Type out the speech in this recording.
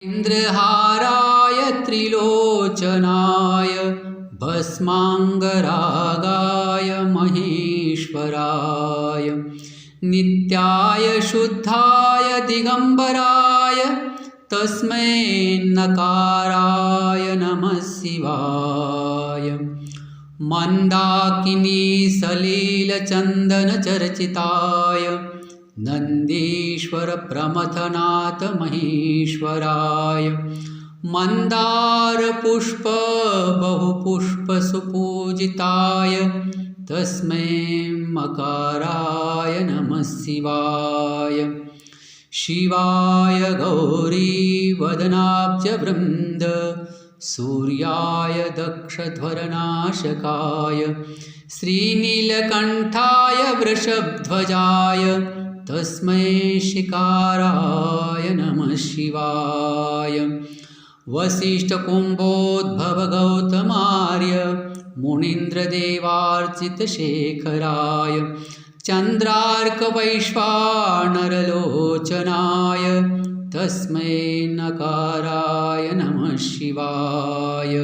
इन्द्रहाराय त्रिलोचनाय भस्माङ्गरागाय महेश्वराय नित्याय शुद्धाय दिगम्बराय तस्मै नकाराय नमः शिवाय। मन्दाकिनी सलीलचन्दनचर्चिताय नन्दीश्वर प्रमथनाथ महेश्वराय मन्दारपुष्प बहुपुष्पसुपूजिताय तस्मै मकाराय नमः शिवाय। शिवाय गौरीवदनाब्जवृन्द सूर्याय दक्षध्वरनाशकाय श्रीनीलकण्ठाय वृषभध्वजाय तस्मै शिकाराय नमः शिवाय। वसिष्ठकुम्भोद्भवगौतमार्य मुनीन्द्रदेवार्चितशेखराय चन्द्रार्कवैश्वानरलोचनाय तस्मै नकाराय नमः शिवाय।